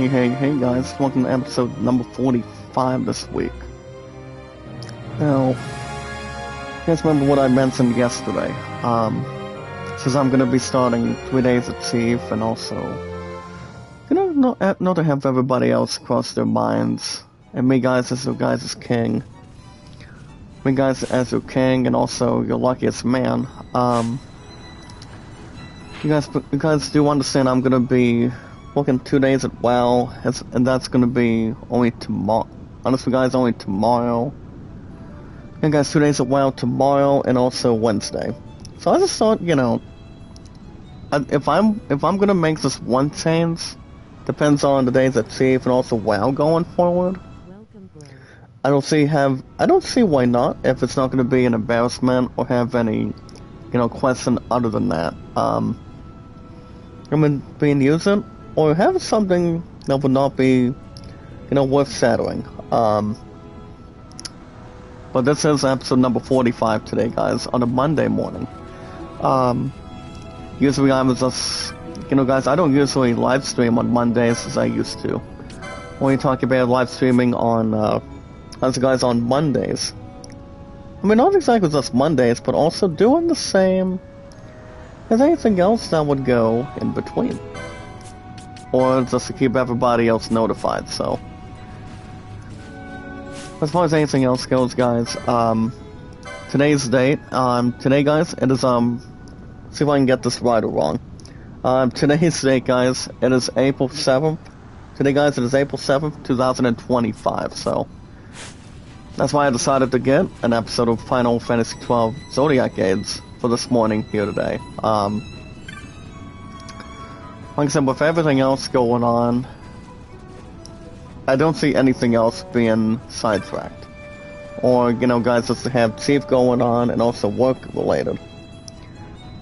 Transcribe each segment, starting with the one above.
Hey guys, welcome to episode number 45 this week. Now, you guys remember what I mentioned yesterday? Since I'm gonna be starting 3 days at Chief and also, not to have everybody else cross their minds, and me guys as your guys' king. Me guys as your king and also your luckiest man. You guys do understand I'm gonna be working 2 days at WoW, and that's gonna be only tomorrow. Honestly, guys, only tomorrow. And guys, 2 days at WoW tomorrow and also Wednesday. So I just thought, if I'm gonna make this one change, depends on the days at Chief and also WoW going forward. I don't see why not if it's not gonna be an embarrassment or have any, question other than that. Being used it, or have something that would not be, worth shadowing. But this is episode number 45 today, guys, on a Monday morning. Usually I was just, guys, I don't usually live stream on Mondays as I used to. When you talk about live streaming on, guys, on Mondays. Not exactly just Mondays, but also doing the same as anything else that would go in between. Or just to keep everybody else notified, so. As far as anything else goes, guys, today's date, today, guys, it is, see if I can get this right or wrong. Today's date, guys, it is April 7th. Today, guys, it is April 7th, 2025, so. That's why I decided to get an episode of Final Fantasy XII Zodiac Aids for this morning here today. Like I said, with everything else going on, I don't see anything else being sidetracked. Or, guys, just to have Chief going on and also work related.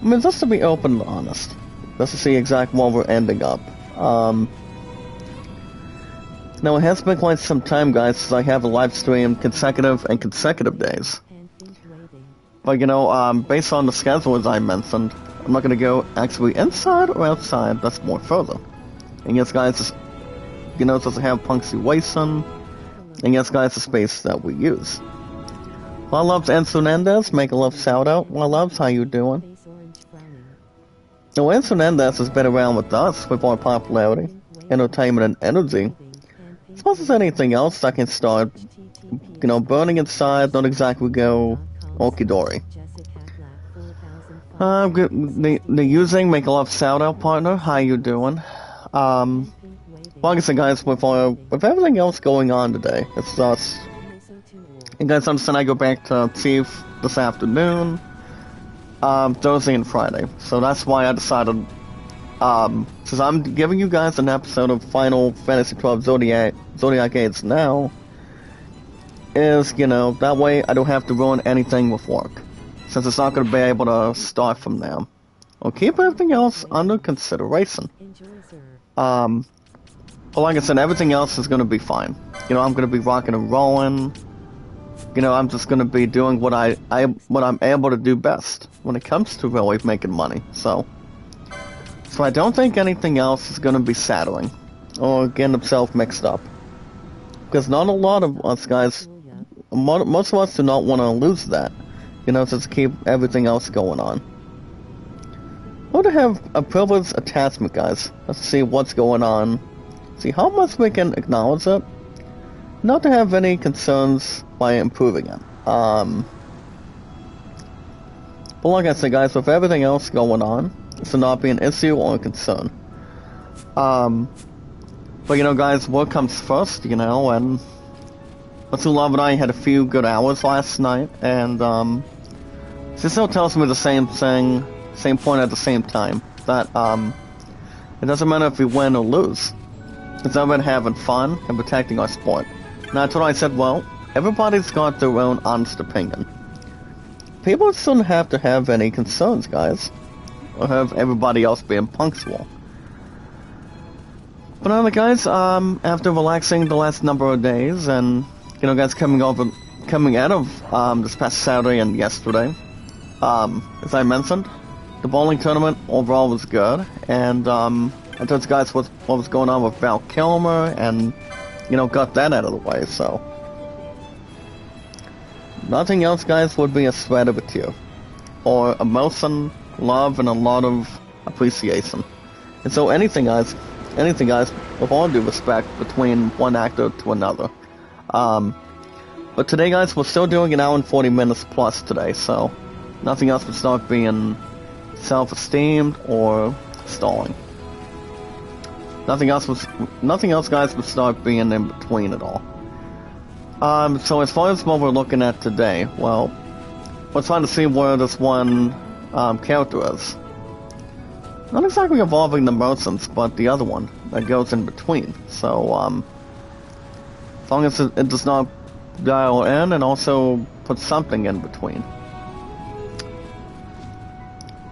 Just to be open and honest. Just to see exactly where we're ending up. Now, it has been quite some time, guys, since I have a live stream consecutive days. But, based on the schedule, as I mentioned, I'm not going to go actually inside or outside, that's more further. And yes, guys, just to have punctuation. And yes, guys, the space that we use. Well, loves Enzo Hernandez, make a love shout out. Well, loves, how you doing? Now, Enzo Hernandez has been around with us with our popularity, entertainment, and energy. As much as anything else that can start, burning inside, not exactly go okie-dory. The using make a love shout out partner. How you doing? Like I said, guys, with everything else going on today, it's us. And guys, understand I go back to Chief this afternoon, Thursday and Friday. So that's why I decided, since I'm giving you guys an episode of Final Fantasy XII Zodiac Aids now, is that way I don't have to ruin anything with work. Since it's not going to be able to start from there. I'll keep everything else under consideration. But like I said, everything else is going to be fine. I'm going to be rocking and rolling. I'm just going to be doing what I'm able to do best when it comes to really making money. So I don't think anything else is going to be saddling or getting itself mixed up. Because not a lot of us guys, most of us do not want to lose that. Just to keep everything else going on. I want to have a privileged attachment, guys. Let's see what's going on. See how much we can acknowledge it. Not to have any concerns by improving it. But like I said, guys, with everything else going on, it should not be an issue or a concern. But guys, work comes first, and Let's Love and I had a few good hours last night, and she still tells me the same thing, same point at the same time, that it doesn't matter if we win or lose. It's about having fun and protecting our sport. And that's what I said, well, everybody's got their own honest opinion. People shouldn't have to have any concerns, guys, or have everybody else being punctual. But guys, after relaxing the last number of days, and, guys, coming out of this past Saturday and yesterday, as I mentioned, the bowling tournament overall was good, and I told you guys what was going on with Val Kilmer, and, you know, got that out of the way, so. Nothing else, guys, would be a thread of a tear. Or emotion, love, and a lot of appreciation. And so anything, guys, with all due respect, between one actor to another. But today, guys, we're still doing an hour and 40 minutes plus today, so nothing else would start being self-esteemed or stalling. Nothing else, guys, would start being in between at all. So as far as what we're looking at today, well, we're trying to see where this one character is. Not exactly involving the merchants, but the other one that goes in between. So, as long as it does not dial in and also put something in between.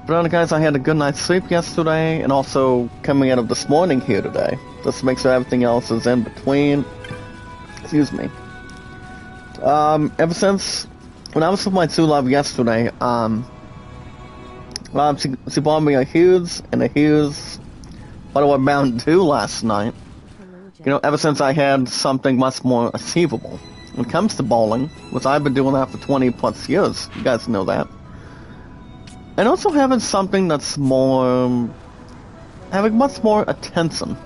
But guys, I had a good night's sleep yesterday, and also coming out of this morning here today. Just to make sure everything else is in between. Excuse me. Ever since when I was with my true love yesterday, she bought me a Hughes and a Hughes Ottawa Mountain Dew last night. You know, ever since I had something much more achievable. When it comes to bowling, which I've been doing that for 20 plus years, you guys know that. And also having something that's more, having much more attention,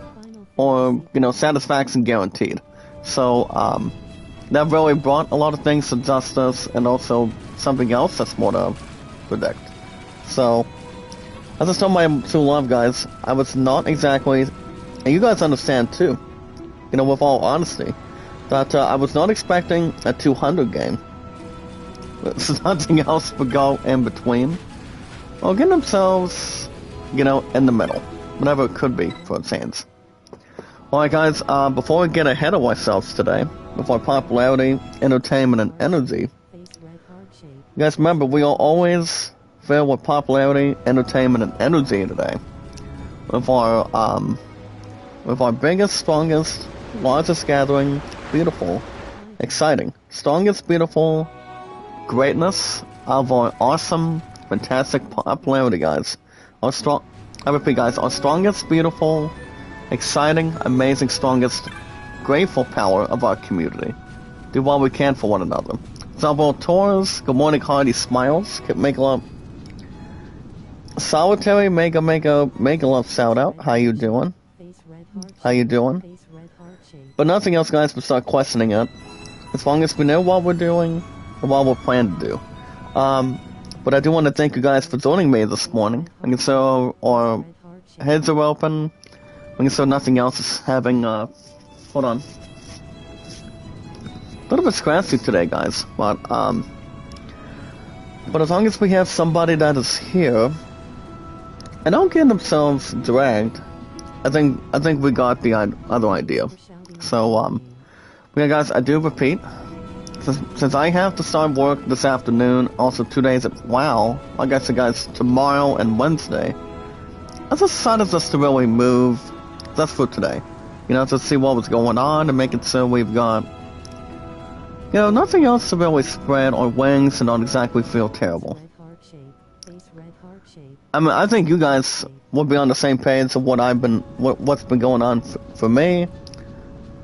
or, you know, satisfaction guaranteed. So, that really brought a lot of things to justice, and also something else that's more to predict. So, as I told my true love, guys, I was not exactly, and you guys understand too, you know, with all honesty, that I was not expecting a 200 game. There's nothing else but go in between. Or get themselves, you know, in the middle. Whatever it could be for a change. Alright guys, before we get ahead of ourselves today, with our popularity, entertainment, and energy, you guys remember, we are always filled with popularity, entertainment, and energy today. With our biggest, strongest, largest gathering, beautiful, exciting, strongest, beautiful, greatness of our awesome, fantastic popularity, guys. I repeat, guys, our strongest, beautiful, exciting, amazing, strongest, grateful power of our community. Do what we can for one another. Example, tours, good morning, hearty smiles, make love. Solitary, mega love shout out. How you doing? How you doing? But nothing else, guys, but start questioning it. As long as we know what we're doing and what we're planning to do. But I do want to thank you guys for joining me this morning. And so our heads are open. And so nothing else is having, hold on. A little bit scratchy today, guys. But as long as we have somebody that is here and don't get themselves dragged, I think we got the other idea. So, yeah, guys, I do repeat, since I have to start work this afternoon, also 2 days wow, like I said, guys, tomorrow and Wednesday, I decided just to really move, that's for today, you know, to see what was going on and make it so we've got, you know, nothing else to really spread our wings and not exactly feel terrible. I mean, I think you guys will be on the same page of what's been going on for me,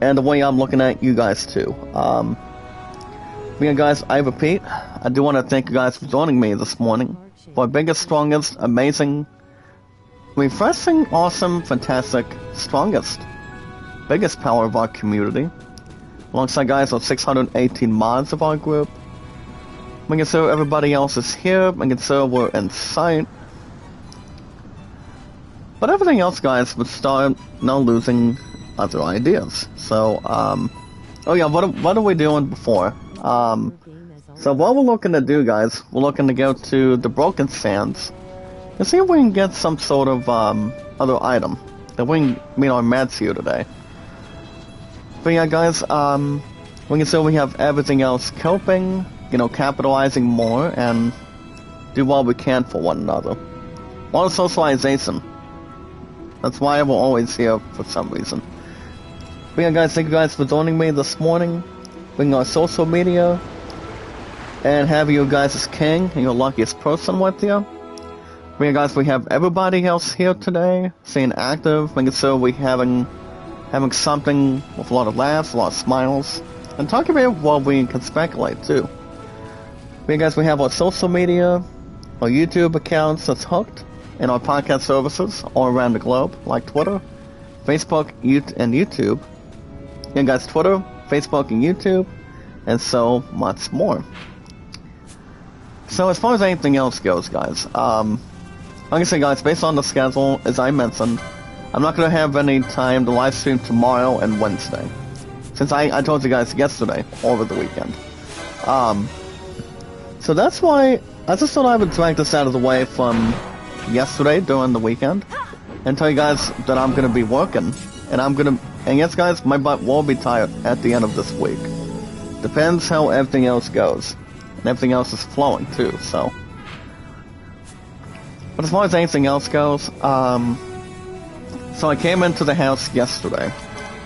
and the way I'm looking at you guys too. Yeah, guys, I repeat, I do want to thank you guys for joining me this morning for our biggest, strongest, amazing, refreshing, awesome, fantastic, strongest, biggest power of our community. Alongside, guys, our 618 mods of our group. Making sure everybody else is here, making sure we're in sight. But everything else, guys, would start now losing other ideas. So, oh yeah, what are we doing before? So what we're looking to do, guys, we're looking to go to the Broken Sands and see if we can get some sort of other item that we can meet our mats here today. But yeah, guys, we can say we have everything else coping, you know, capitalizing more, and do what we can for one another. A lot of socialization. That's why we're always here for some reason. But yeah, guys, thank you guys for joining me this morning, bringing our social media, and have you guys as king and your luckiest person with you. But yeah, guys, we have everybody else here today, staying active, making sure we having something with a lot of laughs, a lot of smiles, and talking about what we can speculate too. But yeah, guys, we have our social media, our YouTube accounts that's hooked, and our podcast services all around the globe, like Twitter, Facebook, and YouTube. Yeah, guys, Twitter, Facebook, and YouTube, and so much more. So as far as anything else goes, guys, like I said, guys, based on the schedule, as I mentioned, I'm not going to have any time to live stream tomorrow and Wednesday, since I told you guys yesterday, over the weekend. So that's why I just thought I would drag this out of the way from yesterday during the weekend, and tell you guys that I'm going to be working, and yes, guys, my butt will be tired at the end of this week. Depends how everything else goes. And everything else is flowing too, so. But as far as anything else goes, so I came into the house yesterday,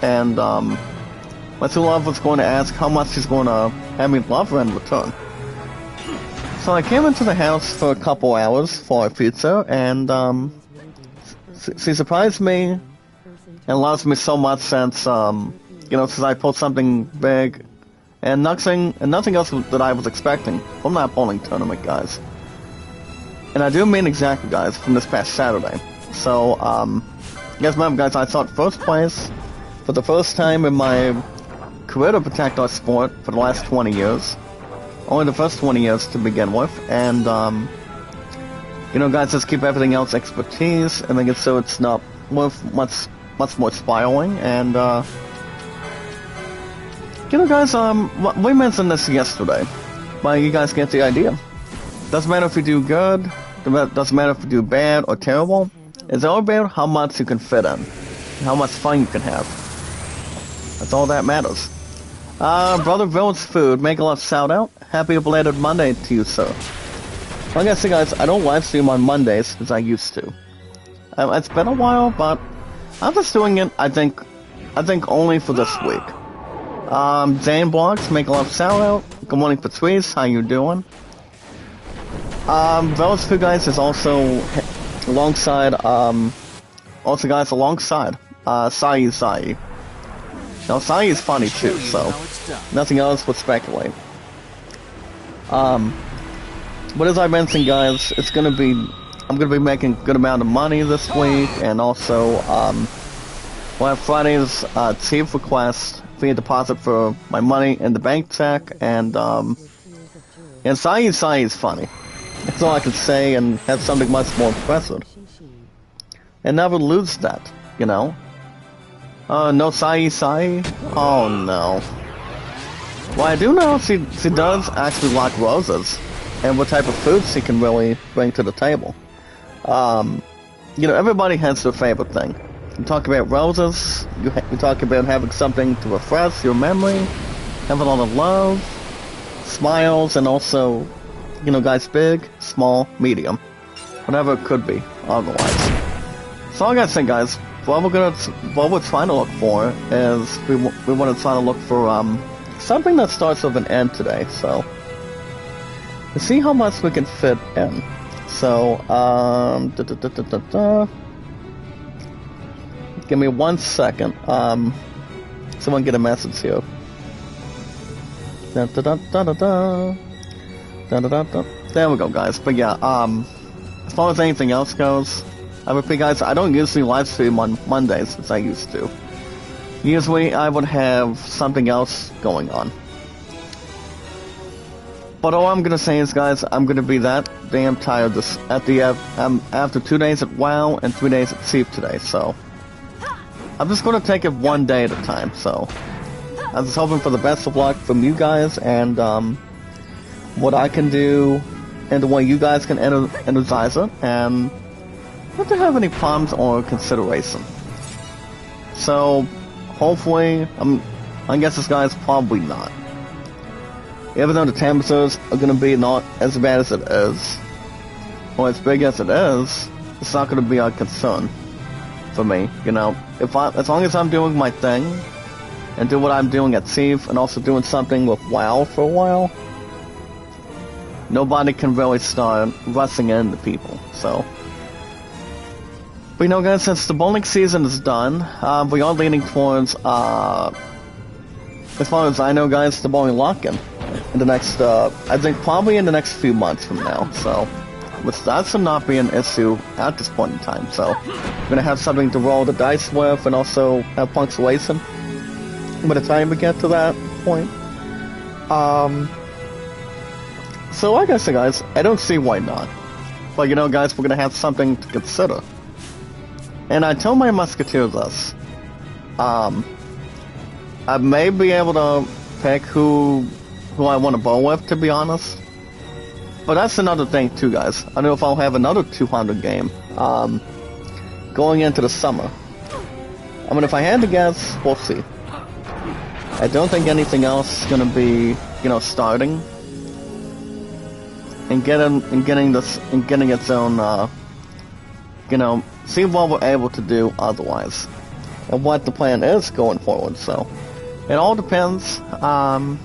and my true love was going to ask how much she's going to have me love her in return. So I came into the house for a couple hours for a pizza, and she surprised me and loves me so much since since I pulled something big. And nothing else that I was expecting from that bowling tournament, guys. And I do mean exactly, guys, from this past Saturday. So, you guys remember, guys, I thought first place for the first time in my career to protect our sport for the last 20 years. Only the first 20 years to begin with. And, guys, just keep everything else expertise and make it so it's not worth much more spiraling. And, guys, we mentioned this yesterday, but you guys get the idea. Doesn't matter if you do good, doesn't matter if you do bad or terrible. It's all about how much you can fit in, and how much fun you can have. That's all that matters. Brother Village Food, make a love shout out. Happy belated Monday to you, sir. Like I said, guys, I don't live stream on Mondays as I used to. It's been a while, but I'm just doing it, I think only for this week. Zane Blogs, make a love shout out. Good morning, Patrice. How you doing? Village Food, guys, is also alongside, Sai. Now, Sai is funny too, so nothing else would speculate. But as I mentioned, guys, I'm gonna be making a good amount of money this week, and also, we'll have Friday's, chief request via deposit for my money in the bank check, and Sai is funny. That's all I can say, and have something much more impressive. And never lose that, no Sai? Oh no. Well, I do know she does actually like roses, and what type of food she can really bring to the table. Everybody has their favorite thing. You talk about roses, you talk about having something to refresh your memory, have a lot of love, smiles, and also, guys, big, small, medium, whatever it could be, otherwise. So all I gotta say, guys, what we're trying to look for is, we want to try to look for, something that starts with an N today, so, to see how much we can fit in. So, give me 1 second. Someone get a message here. There we go, guys. But yeah, as far as anything else goes, I repeat, guys, I don't usually live stream on Mondays as I used to. Usually, I would have something else going on. But all I'm gonna say is, guys, I'm gonna be that damn tired after 2 days at WoW and 3 days at Thief today, so I'm just gonna take it one day at a time. So I'm just hoping for the best of luck from you guys, and what I can do, and the way you guys can energize it, and not to have any problems or consideration. So hopefully, I guess this guy's probably not. Even though the temperatures are going to be not as bad as it is, or as big as it is, it's not going to be a concern for me, as long as I'm doing my thing, and do what I'm doing at Thief, and also doing something with WoW for a while, nobody can really start rushing into people, so But you know, guys, since the bowling season is done, we are leaning towards, as far as I know, guys, the bowling lock-in in the next, I think probably in the next few months from now. So, which that should not be an issue at this point in time. So, we're gonna have something to roll the dice with, and also have punctuation by the time we get to that point. So like I said, guys, I don't see why not. But you know, guys, we're gonna have something to consider. And I told my musketeers this. I may be able to pick who I want to bowl with, to be honest. But that's another thing too, guys. I don't know if I'll have another 200 game going into the summer. I mean, if I had to guess, we'll see. I don't think anything else is gonna be, you know, starting and getting its own, you know, see what we're able to do otherwise, and what the plan is going forward. So it all depends. I mean,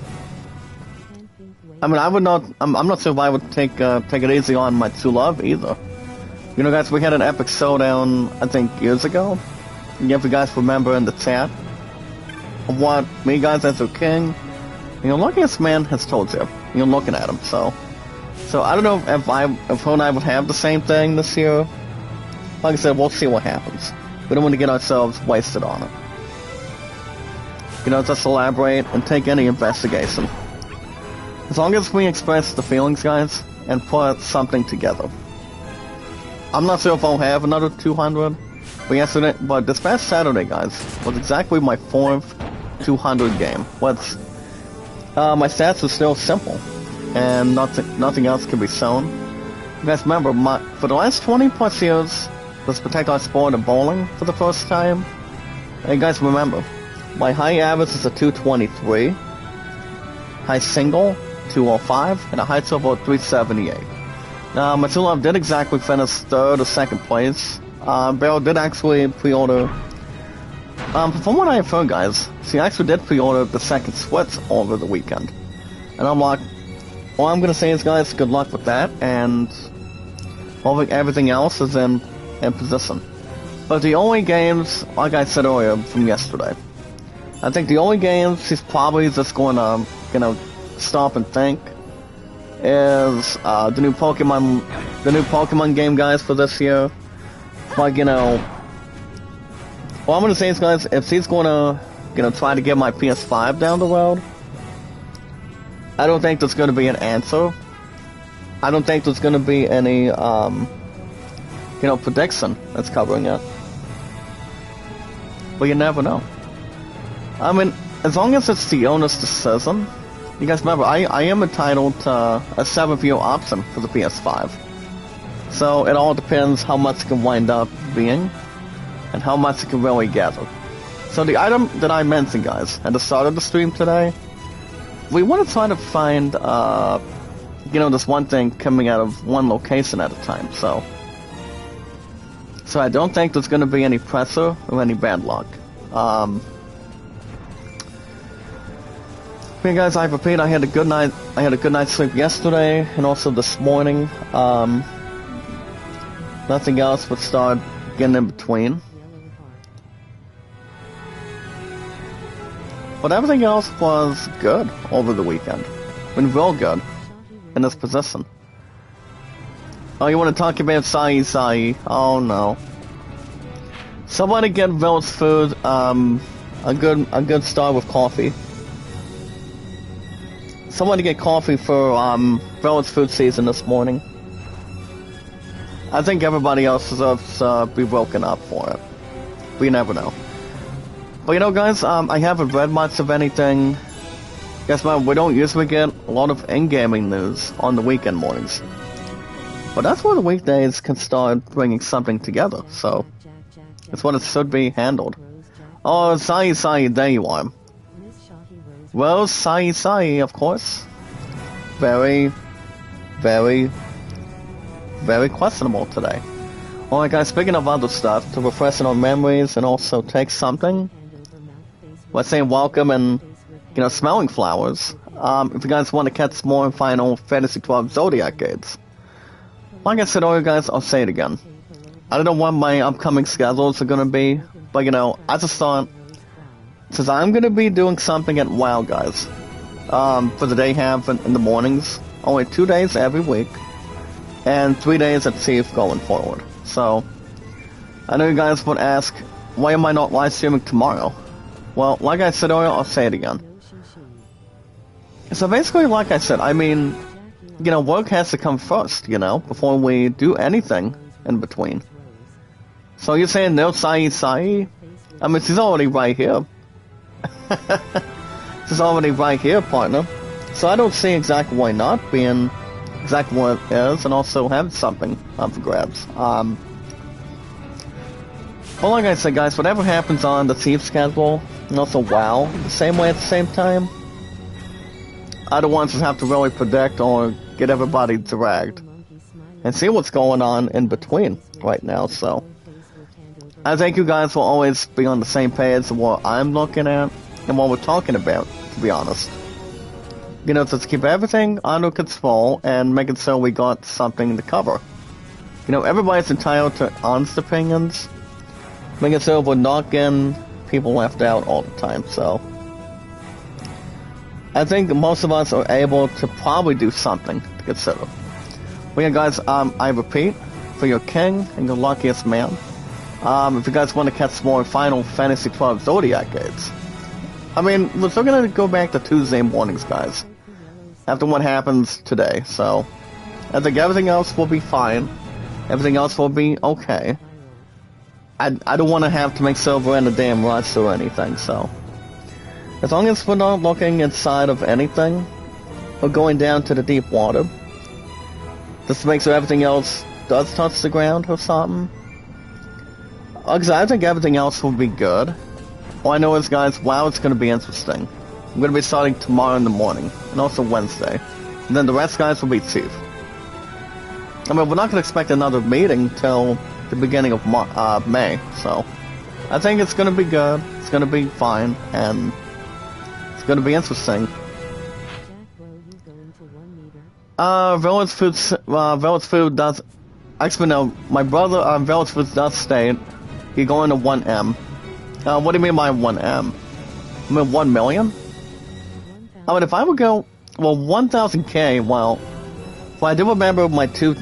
I would not. I'm not sure if I would take it easy on my true love either. You know, guys, we had an epic showdown, I think, years ago. If you guys remember in the chat, of what me, guys, as a king, you know, luckiest man has told you. You're looking at him, so I don't know if her and I would have the same thing this year. Like I said, we'll see what happens. We don't want to get ourselves wasted on it. You know, just elaborate and take any investigation. As long as we express the feelings, guys, and put something together. I'm not sure if I'll have another 200, but this past Saturday, guys, was exactly my 4th 200 game. My stats are still simple, and nothing else can be shown. You guys remember, for the last 20 plus years, let's protect our sport of bowling for the first time. And you guys remember, my high average is a 223, high single 205, and a high total of 378. Now, my true love did exactly finish 3rd or 2nd place. Beryl did actually pre-order. From what I have heard, guys, she actually did pre-order the 2nd switch over the weekend. And I'm like, all I'm gonna say is, guys, good luck with that, and everything else is in position. But the only games, like I said earlier from yesterday, I think the only games she's probably just going to, you know, stop and think is the new Pokemon game, guys, for this year. Like, you know, what I'm gonna say is, guys, if she's gonna, you know, try to get my PS5 down the road, I don't think there's gonna be an answer. I don't think there's gonna be any, you know, prediction that's covering it. But you never know. I mean, as long as it's the owner's decision, you guys remember, I am entitled to a 7-year option for the PS5. So it all depends how much it can wind up being, and how much it can really gather. So the item that I mentioned, guys, at the start of the stream today, we want to try to find, you know, this one thing coming out of one location at a time, so I don't think there's going to be any pressure or any bad luck. Okay, guys, I repeat, I had a good night's sleep yesterday, and also this morning. Nothing else would start getting in between. But everything else was good over the weekend. I mean, real good in this position. Oh, you want to talk about Sai? Oh no. Somebody get Village food, a good start with coffee. Somebody get coffee for Village food season this morning. I think everybody else deserves to be woken up for it. But you never know. But you know, guys, I haven't read much of anything. Guess what? We don't usually get a lot of in-gaming news on the weekend mornings. But that's where the weekdays can start bringing something together, so it's what it should be handled. Oh, Sai, there you are. Well, Sai, of course. Very, very, very questionable today. Alright, guys, speaking of other stuff, to refresh our memories and also take something, let's say welcome and, you know, smelling flowers. If you guys want to catch more Final Fantasy XII Zodiac gates. Like I said earlier, guys, I'll say it again. I don't know what my upcoming schedules are gonna be, but you know, I just thought, since I'm gonna be doing something at WoW, guys, for the day half in the mornings, only 2 days every week, and 3 days at Thief going forward. So, I know you guys would ask, why am I not live streaming tomorrow? Well, like I said earlier, I'll say it again. So basically, like I said, I mean, you know, work has to come first, you know, before we do anything in between. So you're saying no Sai? I mean, she's already right here. She's already right here, partner. So I don't see exactly why not, being exactly what it is, and also have something up for grabs. Well, like I said, guys, whatever happens on the Thief schedule, and also WoW, the same way at the same time, I don't want to have to really predict or get everybody dragged and see what's going on in between right now. So I think you guys will always be on the same page of what I'm looking at and what we're talking about, to be honest. You know, just keep everything under control and making sure we got something to cover. You know, everybody's entitled to honest opinions, making sure we're not getting people left out all the time. So I think most of us are able to probably do something to consider. But yeah, guys, I repeat, for your king and your luckiest man, if you guys want to catch more Final Fantasy XII Zodiac gates, I mean, we're still going to go back to Tuesday mornings, guys, after what happens today. So I think everything else will be fine. Everything else will be okay. I don't want to have to make silver in a damn rush or anything, so as long as we're not looking inside of anything, or going down to the deep water, just to make sure everything else does touch the ground or something. Because I think everything else will be good. All I know is, guys, WoW, it's going to be interesting. I'm going to be starting tomorrow in the morning, and also Wednesday. And then the rest, guys, will be Thief. I mean, we're not going to expect another meeting till the beginning of May, so I think it's going to be good, it's going to be fine, and it's going to be interesting. Village Food does, actually no, my brother, Village Food does state, you're going to 1M. What do you mean by 1M? I mean 1 million? I mean, if I would go, well, 1,000K, well, I do remember my two,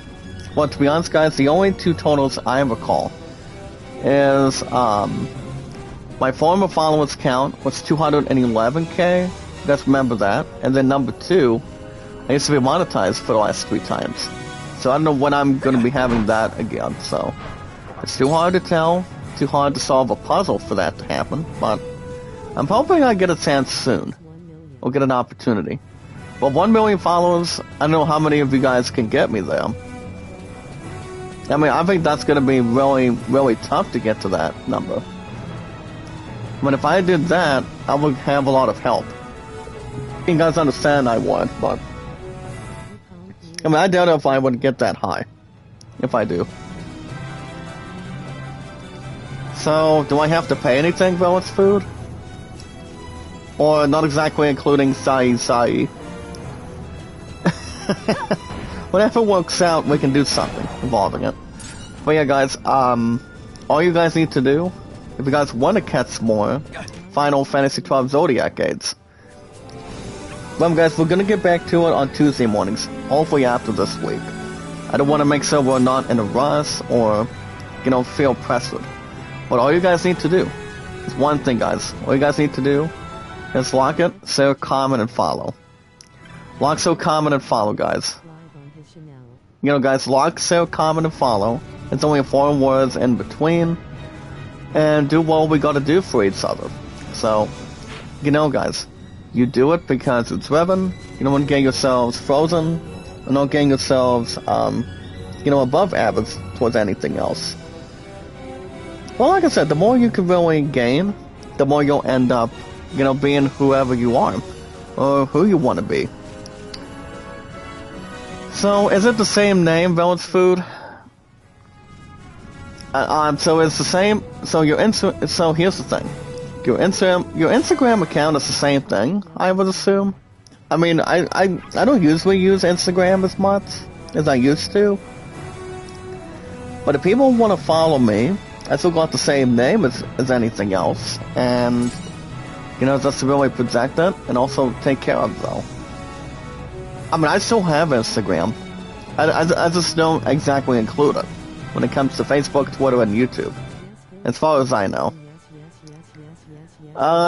well, to be honest, guys, the only two totals I recall is, my former followers count was 211K, you guys remember that, and then number 2, I used to be monetized for the last 3 times, so I don't know when I'm going to be having that again, so it's too hard to tell, too hard to solve a puzzle for that to happen, but I'm hoping I get a chance soon, or get an opportunity. Well, 1 million followers, I don't know how many of you guys can get me there. I mean, I think that's going to be really, really tough to get to that number. I mean, if I did that, I would have a lot of help. You guys understand I would, but I mean, I doubt if I would get that high. If I do. So, do I have to pay anything for its food? Or not exactly including Sai? Whatever works out, we can do something involving it. But yeah, guys, all you guys need to do, if you guys want to catch more Final Fantasy XII Zodiac gates, well, guys, we're gonna get back to it on Tuesday mornings, hopefully after this week. I don't want to make sure we're not in a rush or, you know, feel pressured. But all you guys need to do is one thing, guys. All you guys need to do is like it, share, comment, and follow. Like, share, comment, and follow, guys. You know, guys, like, share, comment, and follow. It's only 4 words in between. And do what we gotta do for each other. So, you know, guys, you do it because it's driven. You don't want to get yourselves frozen. And don't get yourselves, you know, above average towards anything else. Well, like I said, the more you can really gain, the more you'll end up, you know, being whoever you are. Or who you want to be. So, is it the same name, Village Food? So it's the same. So so here's the thing. Your Instagram account is the same thing, I would assume. I mean, I don't usually use Instagram as much as I used to. But if people want to follow me, I still got the same name as anything else, and you know, just to really protect it and also take care of it, though. I mean, I still have Instagram. I just don't exactly include it when it comes to Facebook, Twitter, and YouTube, as far as I know.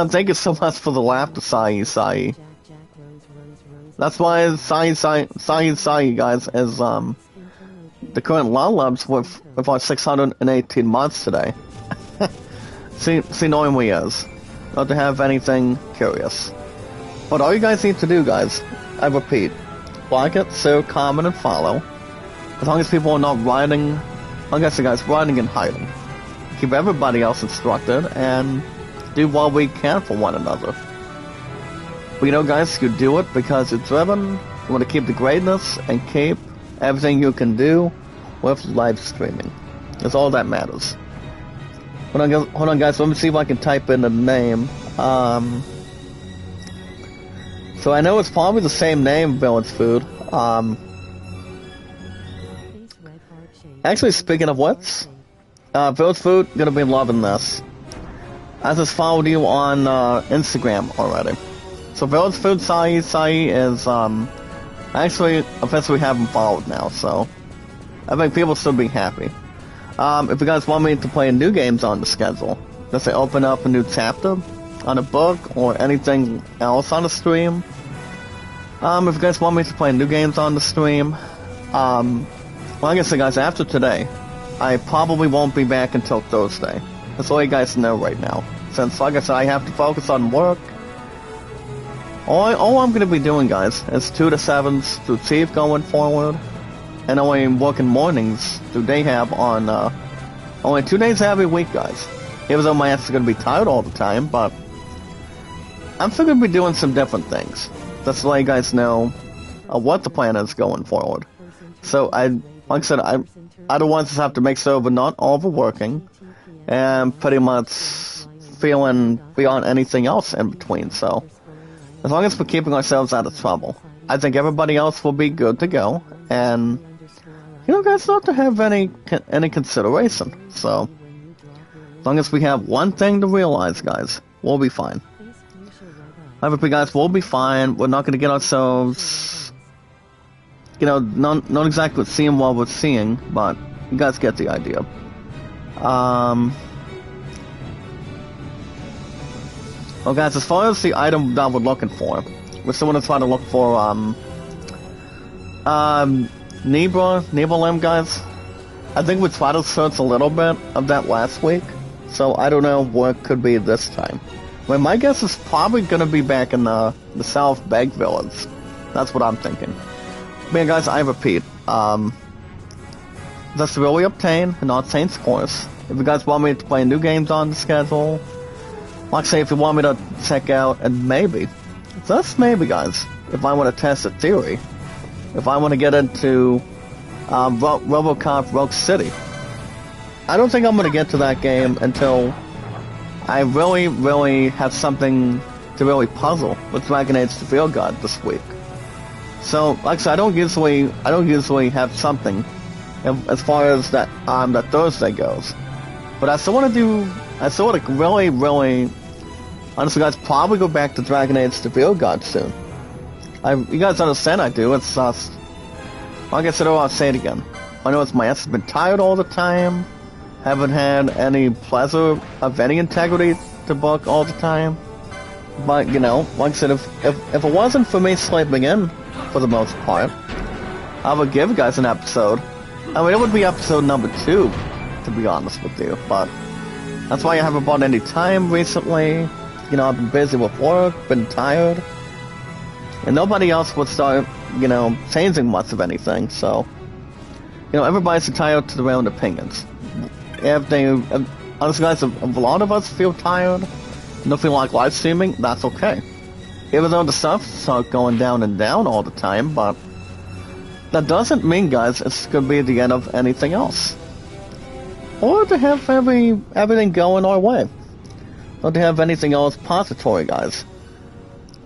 Thank you so much for the laughter, Sai. That's why Sai, guys, is the current Lolubs with our 618 mods today. see, knowing we is. Not to have anything curious. But all you guys need to do, guys, I repeat, like it, share, comment, and follow. As long as people are not riding, I guess you guys, riding and hiding. Keep everybody else instructed, and do what we can for one another. But you know, guys, you do it because you're driven, you want to keep the greatness, and keep everything you can do with live streaming. That's all that matters. Hold on, guys, let me see if I can type in the name. So I know it's probably the same name, Village Food. Actually, speaking of which, Village Food, gonna be loving this. I just followed you on Instagram already. So Village Food Sai is actually officially have him followed now, so I think people should be happy. If you guys want me to play new games on the schedule, just say open up a new chapter on a book or anything else on the stream. If you guys want me to play new games on the stream, well, like I said, guys, after today, I probably won't be back until Thursday. That's all you guys know right now. Since, like I said, I have to focus on work. All I'm going to be doing, guys, is 2 to 7s through Chief going forward. And only working mornings through Dayhab on, only 2 days every week, guys. Even though my ass is going to be tired all the time, but I'm still going to be doing some different things. Just to let you guys know what the plan is going forward. So, like I said, I don't want to have to make sure we're not overworking and pretty much feeling beyond anything else in between. So, as long as we're keeping ourselves out of trouble, I think everybody else will be good to go. And, you know, guys, not to have any consideration. So, as long as we have one thing to realize, guys, we'll be fine. I hope you guys will be fine. We're not going to get ourselves, you know, not exactly seeing what we're seeing, but you guys get the idea. Well, guys, as far as the item that we're looking for, we're still going to try to look for, Nebula, guys. I think we tried to search a little bit of that last week, so I don't know what it could be this time. Well, my guess is probably going to be back in the South Bag Village. That's what I'm thinking. But yeah, guys, I repeat, just to really obtain an Insane course. If you guys want me to play new games on the schedule, like I say, if you want me to check out, and maybe, just maybe, guys, if I want to test a theory, if I want to get into RoboCop Rogue City, I don't think I'm going to get to that game until I really have something to really puzzle with Dragon Age the Field God this week. So, like I said, I don't usually have something as far as that Thursday goes. But I still want to really, honestly, guys, probably go back to Dragon Age the Field God soon. You guys understand I do. It's just, like I said, I'll say it again. I know my ass has been tired all the time. Haven't had any pleasure of any integrity to book all the time. But, you know, like I said, if it wasn't for me sleeping in, for the most part, I would give you guys an episode. I mean, it would be episode number 2, to be honest with you. But that's why I haven't bought any time recently. You know, I've been busy with work, been tired. And nobody else would start, you know, changing much of anything. So, you know, everybody's entitled to their own opinions. Honestly, guys, if a lot of us feel tired and don't feel like live streaming, that's okay. Even though the stuff starts going down and down all the time, but that doesn't mean, guys, it's going to be the end of anything else. Or to have everything going our way. Or to have anything else pository, guys.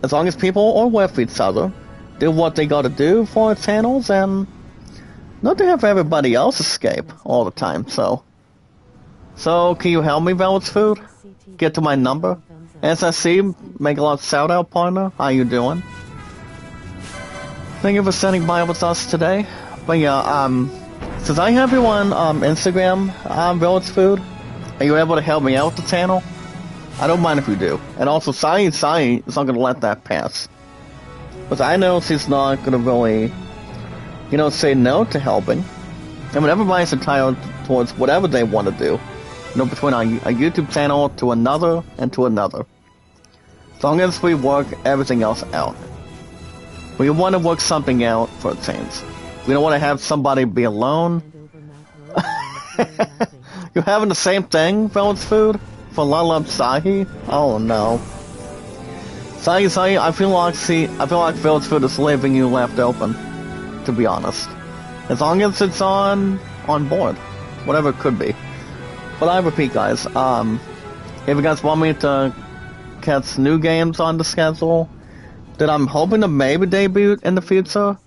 As long as people are with each other, do what they gotta do for our channels, and not to have everybody else escape all the time, so. So, can you help me, Velvet's Food? Get to my number? SSC, make a lot of shout out, partner. How you doing? Thank you for sitting by with us today. But yeah, since I have you on Instagram, Velvet's Food, are you able to help me out with the channel? I don't mind if you do. And also, Sai is not gonna let that pass. But I know she's not gonna really, say no to helping. I mean, everybody's entitled towards whatever they want to do. Between a YouTube channel to another and to another. As long as we work everything else out. We want to work something out for a change. We don't want to have somebody be alone. You're having the same thing, Velvet's Food? For Lalab Sahi? Oh no. Sahi, I feel like Velvet's Food is leaving you left open. To be honest. As long as it's on board. Whatever it could be. But I repeat, guys, if you guys want me to catch new games on the schedule that I'm hoping to maybe debut in the future,